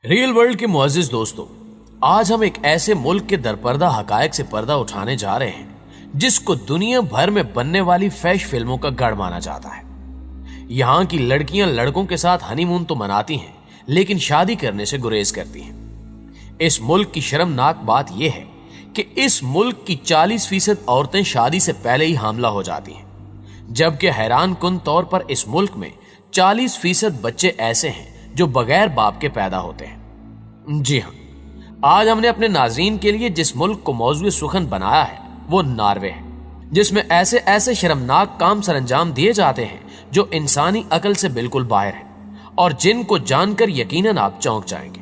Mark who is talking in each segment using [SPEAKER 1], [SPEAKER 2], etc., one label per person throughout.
[SPEAKER 1] Real world के मुअज़्ज़िज़ दोस्तों, आज हम एक ऐसे मुल्क के दरपर्दा हकायक से पर्दा उठाने जा रहे हैं जिसको दुनिया भर में बनने वाली फैश फिल्मों का गढ़ माना जाता है। यहाँ की लड़कियां लड़कों के साथ हनीमून तो मनाती हैं, लेकिन शादी करने से गुरेज करती हैं। इस मुल्क की शर्मनाक बात यह है कि इस मुल्क की 40% औरतें शादी से पहले ही हामला हो जाती हैं, जबकि हैरान कुन तौर पर इस मुल्क में 40% बच्चे ऐसे हैं जो बगैर बाप के पैदा होते हैं। जी हाँ, आज हमने अपने नाज़रीन के लिए जिस मुल्क को मौज़ूए सुखन बनाया है वो नॉर्वे है, जिसमें ऐसे ऐसे शर्मनाक काम सरंजाम दिए जाते हैं जो इंसानी अकल से बिल्कुल बाहर है और जिनको जानकर यकीनन आप चौंक जाएंगे।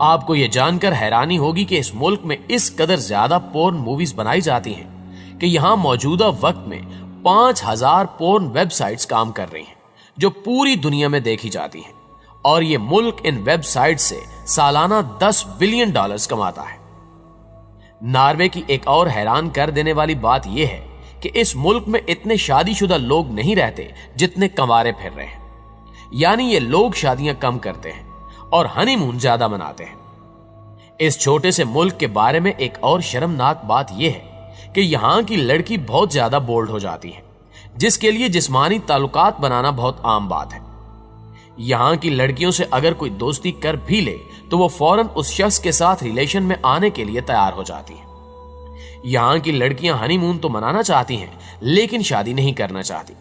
[SPEAKER 1] आपको यह जानकर हैरानी होगी कि इस मुल्क में इस कदर ज्यादा पोर्न मूवीज बनाई जाती हैं कि यहाँ मौजूदा वक्त में 5000 पोर्न वेबसाइट्स काम कर रही हैं जो पूरी दुनिया में देखी जाती हैं, और ये मुल्क इन वेबसाइट से सालाना $10 बिलियन कमाता है। नॉर्वे की एक और हैरान कर देने वाली बात यह है कि इस मुल्क में इतने शादीशुदा लोग नहीं रहते जितने कंवारे फिर रहे हैं, यानी ये लोग शादियां कम करते हैं और हनीमून ज्यादा मनाते हैं। इस छोटे से मुल्क के बारे में एक और शर्मनाक बात यह है कि यहाँ की लड़की बहुत ज्यादा बोल्ड हो जाती है, जिसके लिए जिस्मानी ताल्लुकात बनाना बहुत आम बात है। यहाँ की लड़कियों से अगर कोई दोस्ती कर भी ले तो वो फौरन उस शख्स के साथ रिलेशन में आने के लिए तैयार हो जाती हैं। यहाँ की लड़कियां हनीमून तो मनाना चाहती हैं, लेकिन शादी नहीं करना चाहती।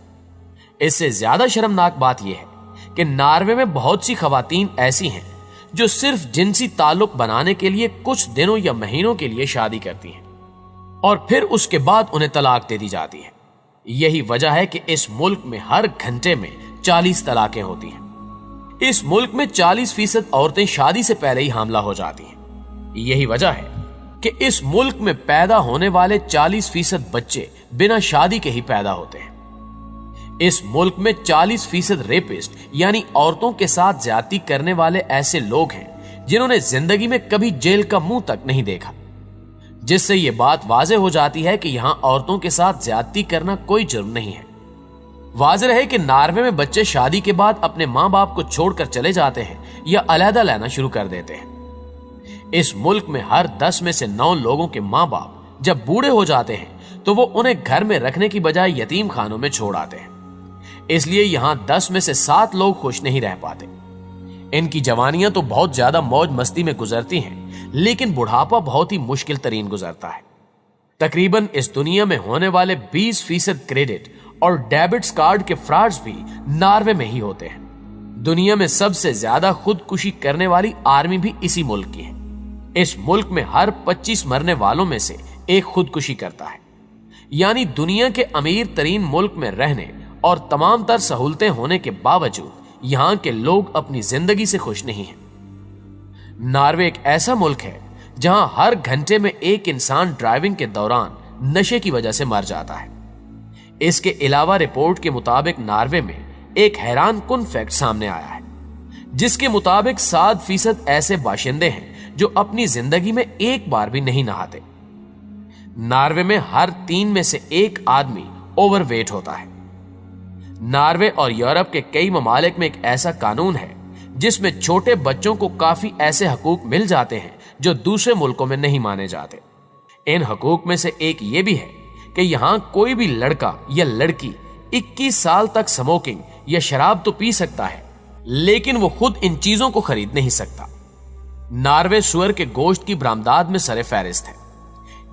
[SPEAKER 1] इससे ज्यादा शर्मनाक बात यह है कि नॉर्वे में बहुत सी खवातीन ऐसी हैं जो सिर्फ जिनसी ताल्लुक बनाने के लिए कुछ दिनों या महीनों के लिए शादी करती हैं और फिर उसके बाद उन्हें तलाक दे दी जाती है। यही वजह है कि इस मुल्क में हर घंटे में 40 तलाकें होती हैं। इस मुल्क में 40% औरतें शादी से पहले ही हामला हो जाती हैं। यही वजह है कि इस मुल्क में पैदा होने वाले 40% बच्चे बिना शादी के ही पैदा होते हैं। इस मुल्क में 40% रेपिस्ट यानी औरतों के साथ ज्यादती करने वाले ऐसे लोग हैं जिन्होंने जिंदगी में कभी जेल का मुंह तक नहीं देखा, जिससे यह बात वाज़ेह हो जाती है कि यहां औरतों के साथ ज्यादती करना कोई जुर्म नहीं है। वाज़ेह है कि नॉर्वे में बच्चे शादी के बाद अपने माँ बाप को छोड़कर चले जाते हैं या अलहदा लेना शुरू कर देते हैं। इस मुल्क में हर 10 में से 9 लोगों के माँ बाप जब बूढ़े हो जाते हैं तो वो उन्हें घर में रखने की बजाय यतीम खानों में छोड़ आते हैं। इसलिए यहाँ 10 में से 7 लोग खुश नहीं रह पाते। इनकी जवानियां तो बहुत ज्यादा मौज मस्ती में गुजरती हैं, लेकिन बुढ़ापा बहुत ही मुश्किल तरीन गुजरता है। तकरीबन इस दुनिया में होने वाले 20% क्रेडिट और डेबिट कार्ड के फ्रॉड्स भी नॉर्वे में ही होते हैं। दुनिया में सबसे ज्यादा खुदकुशी करने वाली आर्मी भी इसी मुल्क की है। इस मुल्क में हर 25 मरने वालों में से एक खुदकुशी करता है, यानी दुनिया के अमीर तरीन मुल्क में रहने और तमाम तर सहूलतें होने के बावजूद यहाँ के लोग अपनी जिंदगी से खुश नहीं हैं। नॉर्वे एक ऐसा मुल्क है जहां हर घंटे में एक इंसान ड्राइविंग के दौरान नशे की वजह से मर जाता है। इसके अलावा रिपोर्ट के मुताबिक नॉर्वे में एक हैरान कुन फैक्ट सामने आया है, जिसके मुताबिक 7% ऐसे बाशिंदे हैं जो अपनी जिंदगी में एक बार भी नहीं नहाते। नॉर्वे में हर 3 में से 1 आदमी ओवरवेट होता है। नॉर्वे और यूरोप के कई ममालिक में एक ऐसा कानून है जिसमें छोटे बच्चों को काफी ऐसे हकूक मिल जाते हैं जो दूसरे मुल्कों में नहीं माने जाते। इन हकूक में से एक ये भी है कि यहाँ कोई भी लड़का या लड़की 21 साल तक स्मोकिंग या शराब तो पी सकता है, लेकिन वो खुद इन चीजों को खरीद नहीं सकता। नॉर्वे सुअर के गोश्त की बरामदात में सरे फहरिस्त है।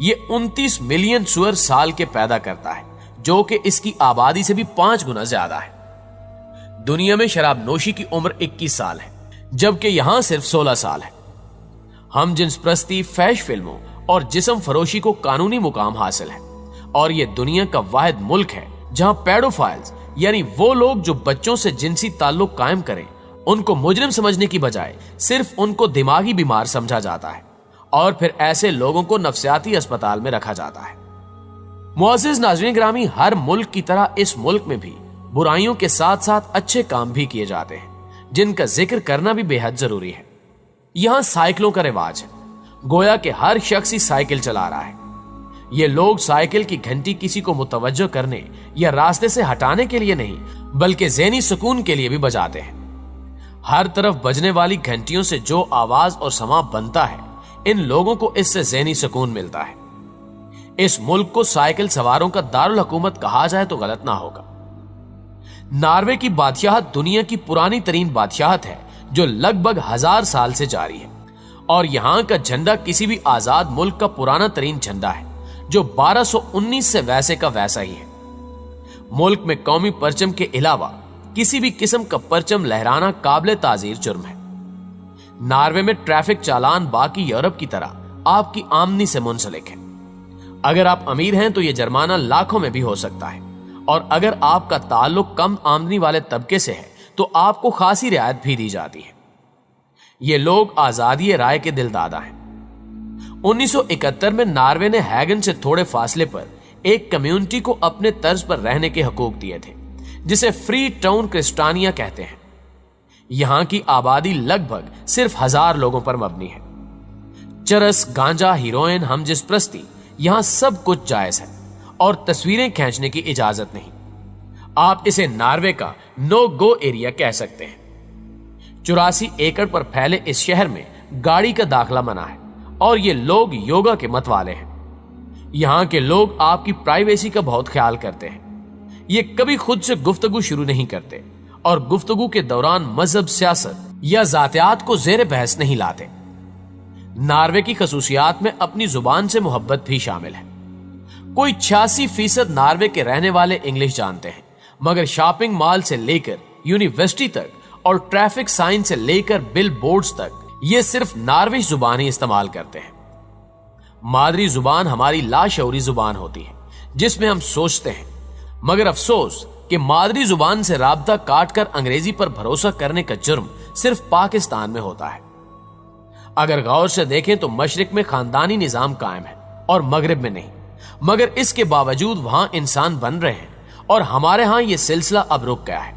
[SPEAKER 1] ये 29 मिलियन सुअर साल के पैदा करता है, जो कि इसकी आबादी से भी 5 गुना ज्यादा है। दुनिया में शराब नोशी की उम्र 21 साल है, जबकि यहां सिर्फ 16 साल है। हम जिन्स प्रस्ती, फैश फिल्मों और जिस्म फरोशी को कानूनी मुकाम हासिल है, और यह दुनिया का वाहिद मुल्क है जहां पेडोफाइल्स यानी वो लोग जो बच्चों से जिनसी ताल्लुक कायम करें, उनको मुजरिम समझने की बजाय सिर्फ उनको दिमागी बीमार समझा जाता है और फिर ऐसे लोगों को नफ्सियाती अस्पताल में रखा जाता है। मुअज़्ज़िज़ नाज़रीन गिरामी, हर मुल्क की तरह इस मुल्क में भी बुराइयों के साथ साथ अच्छे काम भी किए जाते हैं, जिनका जिक्र करना भी बेहद जरूरी है। यहां साइकिलों का रिवाज है, गोया कि हर शख्स ही साइकिल चला रहा है। ये लोग साइकिल की घंटी किसी को मुतवज्जो करने या रास्ते से हटाने के लिए नहीं, बल्कि ज़हनी सुकून के लिए भी बजाते हैं। हर तरफ बजने वाली घंटियों से जो आवाज और समा बनता है, इन लोगों को इससे ज़हनी सुकून मिलता है। इस मुल्क को साइकिल सवारों का दारुल हुकूमत कहा जाए तो गलत ना होगा। नॉर्वे की बादशाहत दुनिया की पुरानी तरीन बादशाहत है जो लगभग 1000 साल से जारी है, और यहां का झंडा किसी भी आजाद मुल्क का पुराना तरीन झंडा है जो 1219 से वैसे का वैसा ही है। मुल्क में कौमी परचम के अलावा किसी भी किस्म का परचम लहराना काबिल ताजीर जुर्म है। नॉर्वे में ट्रैफिक चालान बाकी यूरोप की तरह आपकी आमदनी से मुंसलिक है। अगर आप अमीर हैं तो यह जुर्माना लाखों में भी हो सकता है, और अगर आपका ताल्लुक कम आमदनी वाले तबके से है तो आपको खासी रियायत भी दी जाती है। ये लोग आजादी राय के दिलदादा हैं। 1971 में नॉर्वे ने हैगन से थोड़े फासले पर एक कम्युनिटी को अपने तर्ज पर रहने के हकूक दिए थे, जिसे फ्री टाउन क्रिस्टानिया कहते हैं। यहां की आबादी लगभग सिर्फ 1000 लोगों पर मबनी है। चरस, गांजा, हीरोइन, हमजिसप्रस्ती, यहां सब कुछ जायज है और तस्वीरें खींचने की इजाजत नहीं। आप इसे नॉर्वे का नो गो एरिया कह सकते हैं। 84 एकड़ पर फैले इस शहर में गाड़ी का दाखला मना है, और ये लोग योगा के मत वाले हैं। यहां के लोग आपकी प्राइवेसी का बहुत ख्याल करते हैं। ये कभी खुद से गुफ्तगू शुरू नहीं करते, और गुफ्तगू के दौरान मजहब, सियासत या जातियात को जेर बहस नहीं लाते। नॉर्वे की खसूसियात में अपनी जुबान से मोहब्बत भी शामिल है। कोई 86% नॉर्वे के रहने वाले इंग्लिश जानते हैं, मगर शॉपिंग मॉल से लेकर यूनिवर्सिटी तक और ट्रैफिक साइन से लेकर बिल बोर्ड्स तक ये सिर्फ नॉर्वेश जुबान ही इस्तेमाल करते हैं। मादरी जुबान हमारी लाशऊरी जुबान होती है जिसमें हम सोचते हैं, मगर अफसोस कि मादरी जुबान से राब्ता काट कर अंग्रेजी पर भरोसा करने का जुर्म सिर्फ पाकिस्तान में होता है। अगर गौर से देखें तो मशरिक में खानदानी निजाम कायम है और मगरिब में नहीं, मगर इसके बावजूद वहां इंसान बन रहे हैं, और हमारे यहां यह सिलसिला अब रुक गया है।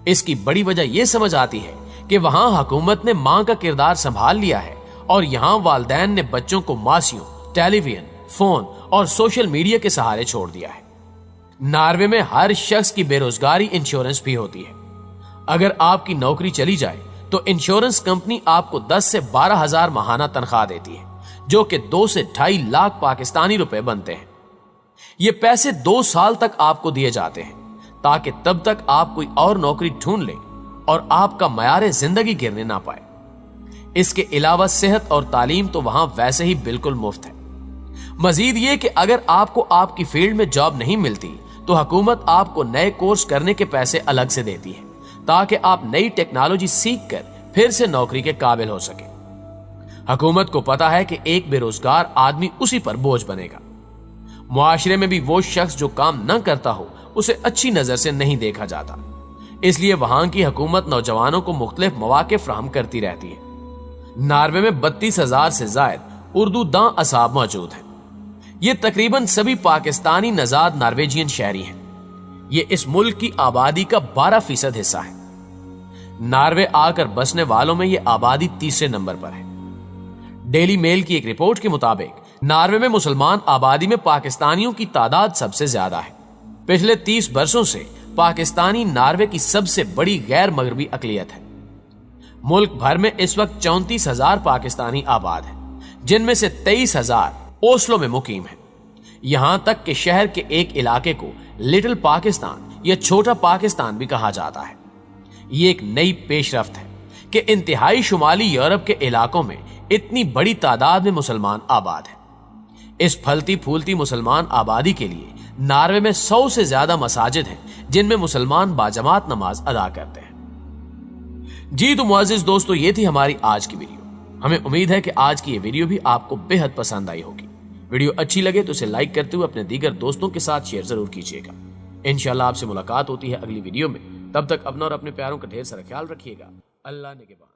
[SPEAKER 1] इसकी बड़ी वजह यह समझ आती है कि वहां हुकूमत ने मां का किरदार संभाल लिया है, और यहां वालदैन ने बच्चों को मासियों, टेलीविजन, फोन और सोशल मीडिया के सहारे छोड़ दिया है। नॉर्वे में हर शख्स की बेरोजगारी इंश्योरेंस भी होती है। अगर आपकी नौकरी चली जाए तो इंश्योरेंस कंपनी आपको 10 से 12 हजार माहाना तनख्वाह देती है, जो कि 2 से 2.5 लाख पाकिस्तानी रुपए बनते हैं। ये पैसे 2 साल तक आपको दिए जाते हैं, ताकि तब तक आप कोई और नौकरी ढूंढ लें और आपका मयार जिंदगी गिरने ना पाए। इसके अलावा सेहत और तालीम तो वहां वैसे ही बिल्कुल मुफ्त है। मजीद ये कि अगर आपको आपकी फील्ड में जॉब नहीं मिलती तो हुकूमत आपको नए कोर्स करने के पैसे अलग से देती है, ताकि आप नई टेक्नोलॉजी सीख कर फिर से नौकरी के काबिल हो सके। हुकूमत को पता है कि एक बेरोजगार आदमी उसी पर बोझ बनेगा। मुआशरे में भी वो शख्स जो काम न करता हो उसे अच्छी नजर से नहीं देखा जाता, इसलिए वहां की हुकूमत नौजवानों को मुख्तलिफ मौके फराहम करती रहती है। नॉर्वे में 32,000 से ज्यादा उर्दू दां असाब मौजूद हैं। ये तकरीबन सभी पाकिस्तानी नजाद नॉर्वेजियन शहरी हैं। ये इस मुल्क की आबादी का 12% हिस्सा है। नॉर्वे आकर बसने वालों में ये आबादी तीसरे नंबर पर है। डेली मेल की एक रिपोर्ट के मुताबिक नॉर्वे में मुसलमान आबादी में पाकिस्तानियों की तादाद सबसे ज्यादा है। पिछले 30 वर्षों से पाकिस्तानी नॉर्वे की सबसे बड़ी गैर मगरबी अकलियत है। मुल्क भर में इस वक्त 34,000 पाकिस्तानी आबाद हैं, जिनमें से 23,000 ओस्लो में मुकीम है। यहां तक कि शहर के एक इलाके को लिटिल पाकिस्तान या छोटा पाकिस्तान भी कहा जाता है। ये एक नई पेशरफ्त है कि इंतहाई शुमाली यूरोप के इलाकों में इतनी बड़ी तादाद में मुसलमान आबाद हैं। इस फलती फूलती मुसलमान आबादी के लिए नॉर्वे में 100 से ज्यादा मसाजिद हैं, जिनमें मुसलमान बाजमात नमाज अदा करते हैं। जी तो मुअज़्ज़िज़ दोस्तों, ये थी हमारी आज की वीडियो। हमें उम्मीद है कि आज की ये वीडियो भी आपको बेहद पसंद आई होगी। वीडियो अच्छी लगे तो इसे लाइक करते हुए अपने दीगर दोस्तों के साथ शेयर जरूर कीजिएगा। इंशाल्लाह आपसे मुलाकात होती है अगली वीडियो में। तब तक अपना और अपने प्यारों का ढेर सारा ख्याल रखिएगा। अल्लाह ने के बाद।